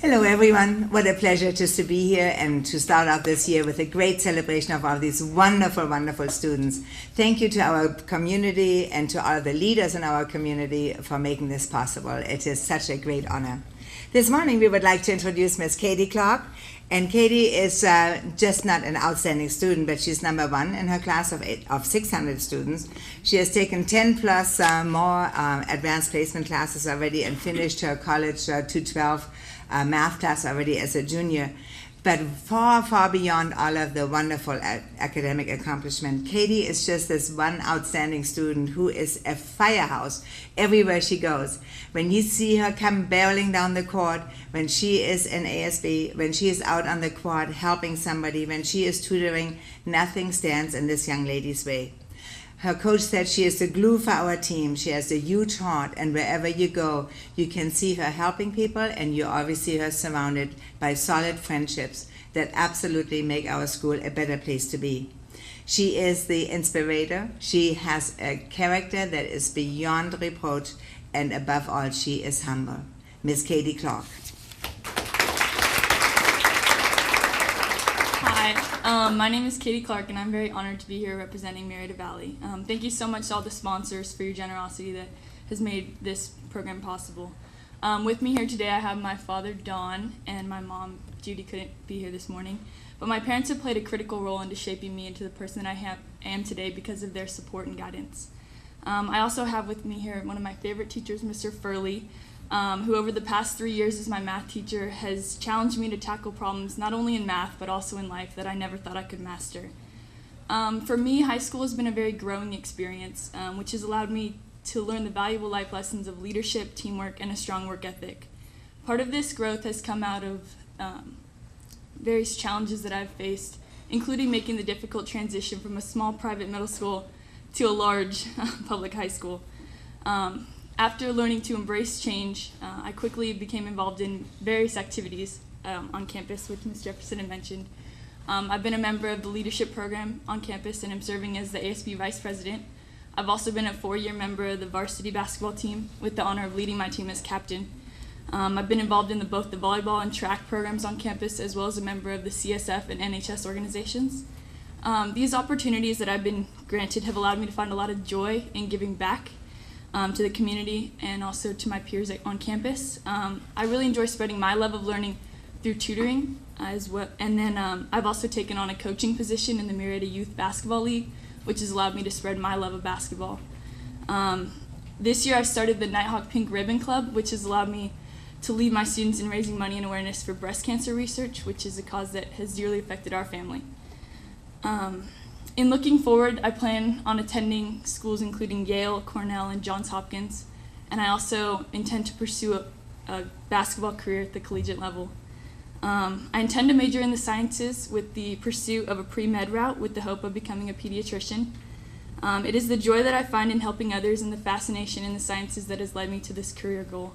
Hello everyone, what a pleasure just to be here and to start out this year with a great celebration of all these wonderful, wonderful students. Thank you to our community and to all the leaders in our community for making this possible. It is such a great honor. This morning we would like to introduce Miss Katie Clark. And Katie is just not an outstanding student, but she's number one in her class of 600 students. She has taken 10 plus more advanced placement classes already and finished her college 212 math class already as a junior. But far, far beyond all of the wonderful academic accomplishment, Katie is just this one outstanding student who is a firehouse everywhere she goes. When you see her come barreling down the court, when she is in ASB, when she is out on the quad helping somebody, when she is tutoring, nothing stands in this young lady's way. Her coach said she is the glue for our team. She has a huge heart, and wherever you go, you can see her helping people, and you always see her surrounded by solid friendships that absolutely make our school a better place to be. She is the inspirator. She has a character that is beyond reproach, and above all, she is humble. Miss Katie Clark. Hi, my name is Katie Clark, and I'm very honored to be here representing Marietta Valley. Thank you so much to all the sponsors for your generosity that has made this program possible. With me here today, I have my father, Don, and my mom, Judy, couldn't be here this morning. But my parents have played a critical role into shaping me into the person that I am today because of their support and guidance. I also have with me here one of my favorite teachers, Mr. Furley, who over the past 3 years as my math teacher has challenged me to tackle problems not only in math but also in life that I never thought I could master. For me, high school has been a very growing experience, which has allowed me to learn the valuable life lessons of leadership, teamwork, and a strong work ethic. Part of this growth has come out of various challenges that I've faced, including making the difficult transition from a small private middle school to a large public high school. After learning to embrace change, I quickly became involved in various activities on campus, which Ms. Jefferson had mentioned. I've been a member of the leadership program on campus and am serving as the ASB Vice President. I've also been a 4-year member of the varsity basketball team with the honor of leading my team as captain. I've been involved in both the volleyball and track programs on campus, as well as a member of the CSF and NHS organizations. These opportunities that I've been granted have allowed me to find a lot of joy in giving back to the community and also to my peers on campus. I really enjoy spreading my love of learning through tutoring as well. And then I've also taken on a coaching position in the Marietta Youth Basketball League, which has allowed me to spread my love of basketball. This year I started the Nighthawk Pink Ribbon Club, which has allowed me to lead my students in raising money and awareness for breast cancer research, which is a cause that has dearly affected our family. In looking forward, I plan on attending schools including Yale, Cornell, and Johns Hopkins, and I also intend to pursue a basketball career at the collegiate level. I intend to major in the sciences with the pursuit of a pre-med route with the hope of becoming a pediatrician. It is the joy that I find in helping others and the fascination in the sciences that has led me to this career goal.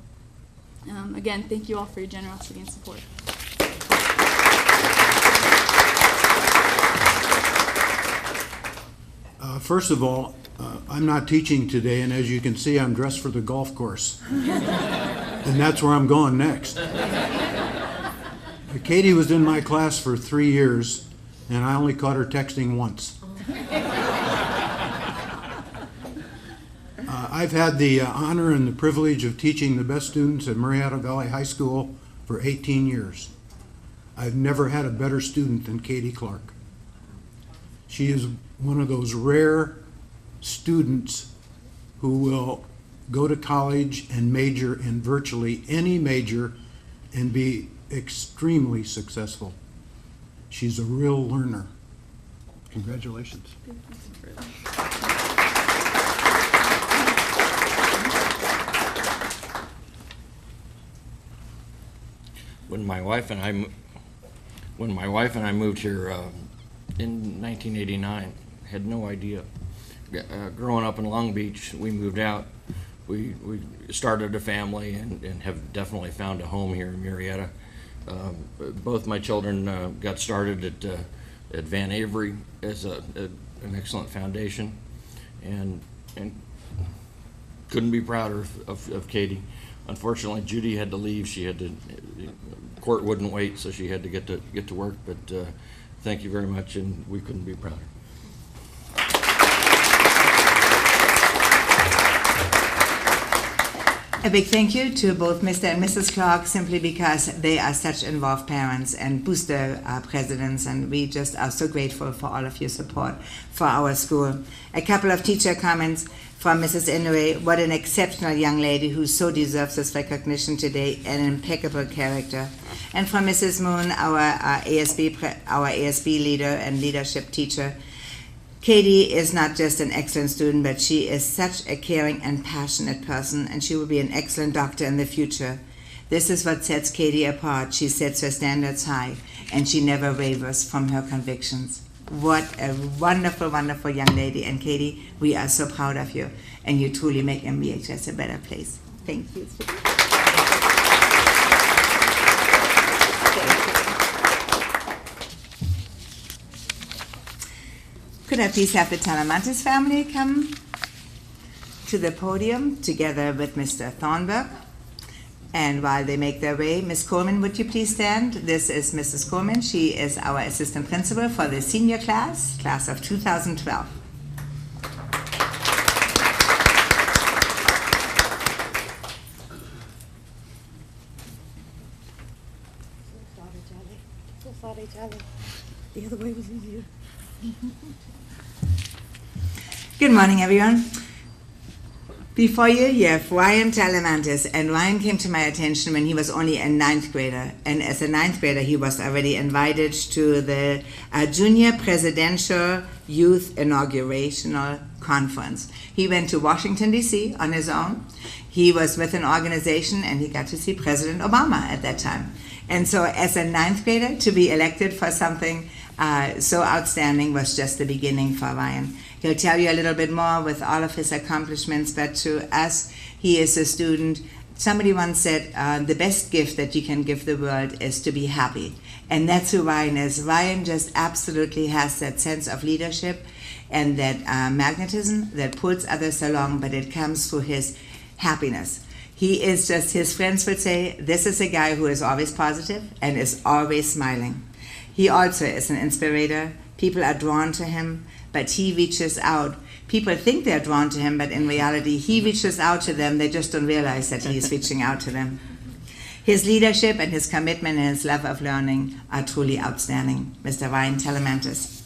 Again, thank you all for your generosity and support. First of all, I'm not teaching today, and as you can see, I'm dressed for the golf course. And that's where I'm going next. Katie was in my class for 3 years, and I only caught her texting once. I've had the honor and the privilege of teaching the best students at Marietta Valley High School for 18 years. I've never had a better student than Katie Clark. She is one of those rare students who will go to college and major in virtually any major and be extremely successful. She's a real learner. Congratulations. When my wife and I moved here in 1989, had no idea. Growing up in Long Beach, we moved out. We started a family and have definitely found a home here in Marietta. Both my children got started at Van Avery as an excellent foundation, and couldn't be prouder of Katie. Unfortunately, Judy had to leave. She had to, court wouldn't wait, so she had to get to work. But thank you very much, and we couldn't be prouder. A big thank you to both Mr. and Mrs. Clark, simply because they are such involved parents and booster presidents, and we just are so grateful for all of your support for our school. A couple of teacher comments from Mrs. Inoue. What an exceptional young lady who so deserves this recognition today, an impeccable character. And from Mrs. Moon, our ASB leader and leadership teacher. Katie is not just an excellent student, but she is such a caring and passionate person, and she will be an excellent doctor in the future. This is what sets Katie apart. She sets her standards high, and she never wavers from her convictions. What a wonderful, wonderful young lady. And Katie, we are so proud of you, and you truly make MVHS a better place. Thank you. Could I please have the Talamantes family come to the podium together with Mr. Thornburg? And while they make their way, Ms. Coleman, would you please stand? This is Mrs. Coleman. She is our assistant principal for the senior class of 2012. Sorry, Charlie. The other way was easier. Good morning, everyone. Before you have Ryan Talamantes, and Ryan came to my attention when he was only a ninth grader, and as a ninth grader he was already invited to the Junior Presidential Youth Inaugurational Conference. He went to Washington, D.C. on his own. He was with an organization, and he got to see President Obama at that time. And so as a ninth grader, to be elected for something so outstanding was just the beginning for Ryan. He'll tell you a little bit more with all of his accomplishments, but to us, he is a student. Somebody once said, the best gift that you can give the world is to be happy. And that's who Ryan is. Ryan just absolutely has that sense of leadership and that magnetism that pulls others along, but it comes through his happiness. He is just, his friends would say, this is a guy who is always positive and is always smiling. He also is an inspirator. People are drawn to him, but he reaches out. People think they're drawn to him, but in reality, he reaches out to them. They just don't realize that he's reaching out to them. His leadership and his commitment and his love of learning are truly outstanding. Mr. Ryan Talamantes.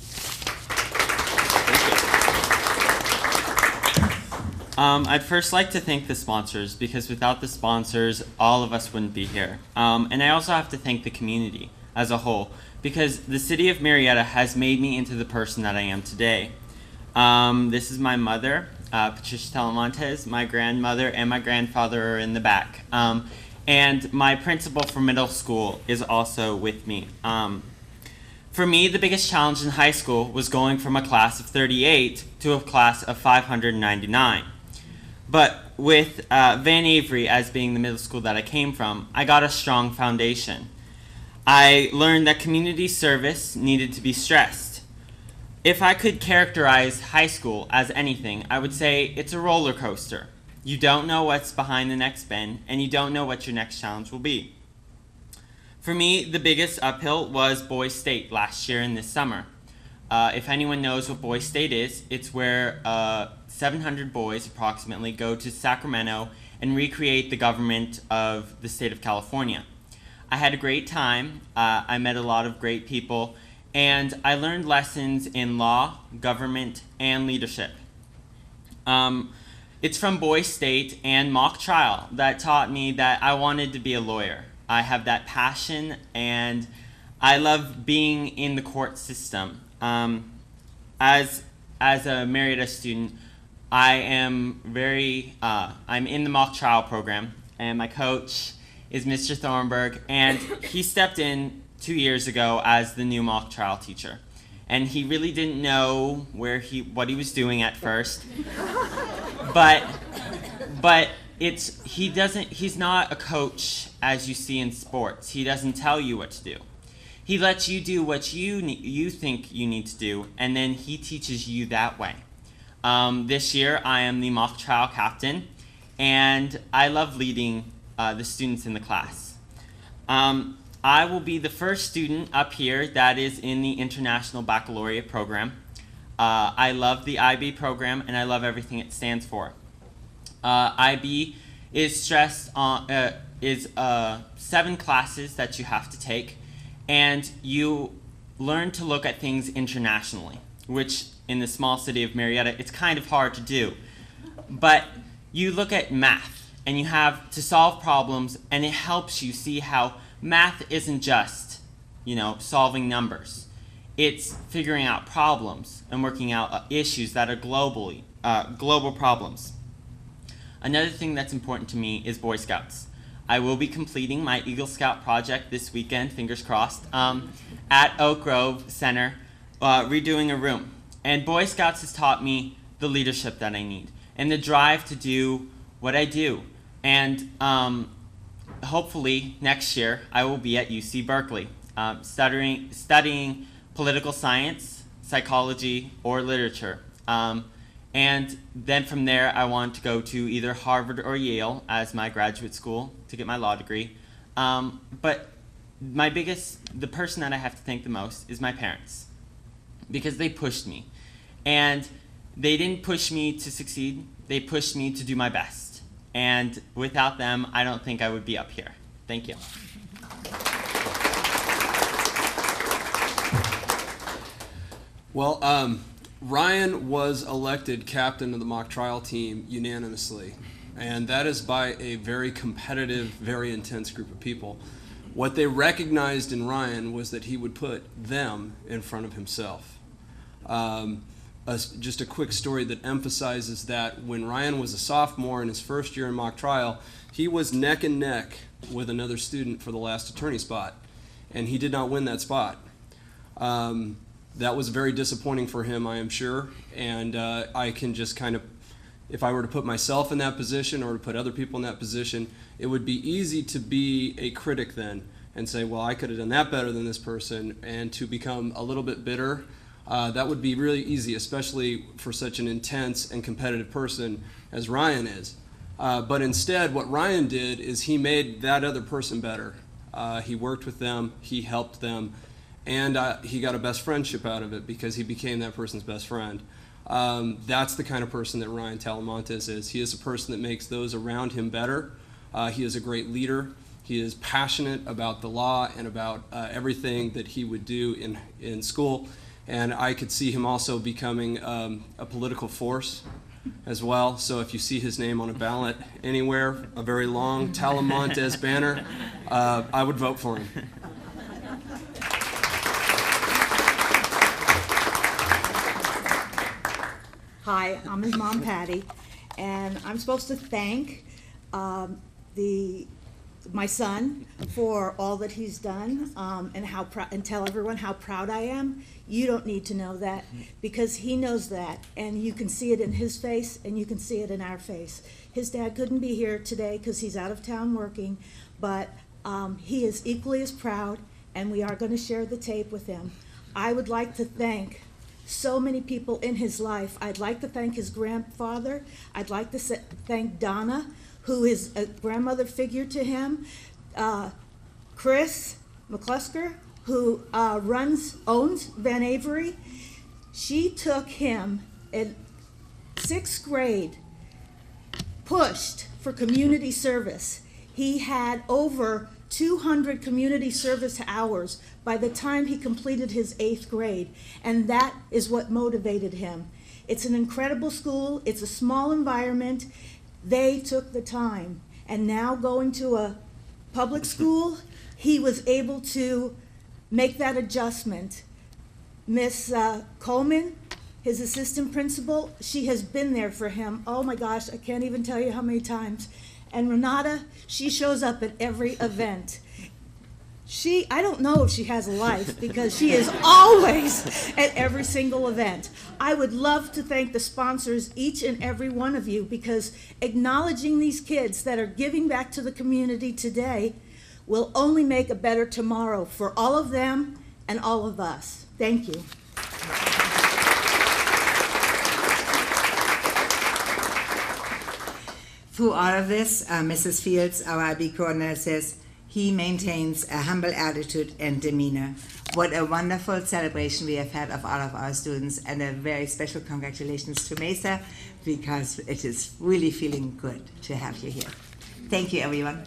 I'd first like to thank the sponsors, because without the sponsors, all of us wouldn't be here. And I also have to thank the community as a whole, because the city of Marietta has made me into the person that I am today. This is my mother, Patricia Talamantes. My grandmother and my grandfather are in the back. And my principal for middle school is also with me. For me, the biggest challenge in high school was going from a class of 38 to a class of 599. But with Van Avery as being the middle school that I came from, I got a strong foundation. I learned that community service needed to be stressed. If I could characterize high school as anything, I would say it's a roller coaster. You don't know what's behind the next bend, and you don't know what your next challenge will be. For me, the biggest uphill was Boys State last year and this summer. If anyone knows what Boys State is, it's where 700 boys approximately go to Sacramento and recreate the government of the state of California. I had a great time. I met a lot of great people, and I learned lessons in law, government, and leadership. It's from Boys State and mock trial that taught me that I wanted to be a lawyer. I have that passion, and I love being in the court system. As a Marietta student, I am I'm in the mock trial program, and my coach is Mr. Thornburg, and he stepped in 2 years ago as the new mock trial teacher. And he really didn't know what he was doing at first. But he's not a coach as you see in sports. He doesn't tell you what to do. He lets you do what you think you need to do, and then he teaches you that way. This year I am the mock trial captain, and I love leading the students in the class. I will be the first student up here that is in the International Baccalaureate program. I love the IB program, and I love everything it stands for. IB is stressed on 7 classes that you have to take, and you learn to look at things internationally, which in the small city of Marietta, it's kind of hard to do. But you look at math, and you have to solve problems, and it helps you see how math isn't just, solving numbers. It's figuring out problems and working out issues that are global problems. Another thing that's important to me is Boy Scouts. I will be completing my Eagle Scout project this weekend, fingers crossed, at Oak Grove Center, redoing a room. And Boy Scouts has taught me the leadership that I need and the drive to do what I do. And hopefully next year I will be at UC Berkeley, studying political science, psychology, or literature. And then from there, I want to go to either Harvard or Yale as my graduate school to get my law degree. But the person that I have to thank the most is my parents, because they pushed me. And they didn't push me to succeed, they pushed me to do my best. And without them, I don't think I would be up here. Thank you. Well, Ryan was elected captain of the mock trial team unanimously, and that is by a very competitive, very intense group of people. What they recognized in Ryan was that he would put them in front of himself. Just a quick story that emphasizes that when Ryan was a sophomore in his first year in mock trial, he was neck and neck with another student for the last attorney spot, and he did not win that spot. That was very disappointing for him, I am sure, and I can just kind of, if I were to put myself in that position or to put other people in that position, it would be easy to be a critic then and say, well, I could have done that better than this person, and to become a little bit bitter. That would be really easy, especially for such an intense and competitive person as Ryan is. But instead, what Ryan did is he made that other person better. He worked with them, he helped them, and he got a best friendship out of it because he became that person's best friend. That's the kind of person that Ryan Talamantes is. He is a person that makes those around him better. He is a great leader. He is passionate about the law and about everything that he would do in school. And I could see him also becoming a political force as well. So if you see his name on a ballot anywhere, a very long Talamantes banner, I would vote for him. Hi, I'm his mom, Patty, and I'm supposed to thank my son for all that he's done, and tell everyone how proud I am. You don't need to know that, because he knows that, and you can see it in his face, and you can see it in our face. His dad couldn't be here today because he's out of town working, but he is equally as proud, and we are going to share the tape with him. I would like to thank so many people in his life. I'd like to thank his grandfather. I'd like to thank Donna, who is a grandmother figure to him. Chris McClusker, who owns Van Avery. She took him in 6th grade, pushed for community service. He had over 200 community service hours by the time he completed his 8th grade, and that is what motivated him. It's an incredible school, it's a small environment. They took the time, and now going to a public school, he was able to make that adjustment. Miss Coleman, his assistant principal, she has been there for him. Oh my gosh, I can't even tell you how many times. And Renata, she shows up at every event. I don't know if she has a life, because she is always at every single event. I would love to thank the sponsors, each and every one of you, because acknowledging these kids that are giving back to the community today will only make a better tomorrow for all of them and all of us. Thank you. Through all of this, Mrs. Fields, our IB coordinator, says he maintains a humble attitude and demeanor. What a wonderful celebration we have had of all of our students, and a very special congratulations to Mesa, because it is really feeling good to have you here. Thank you, everyone.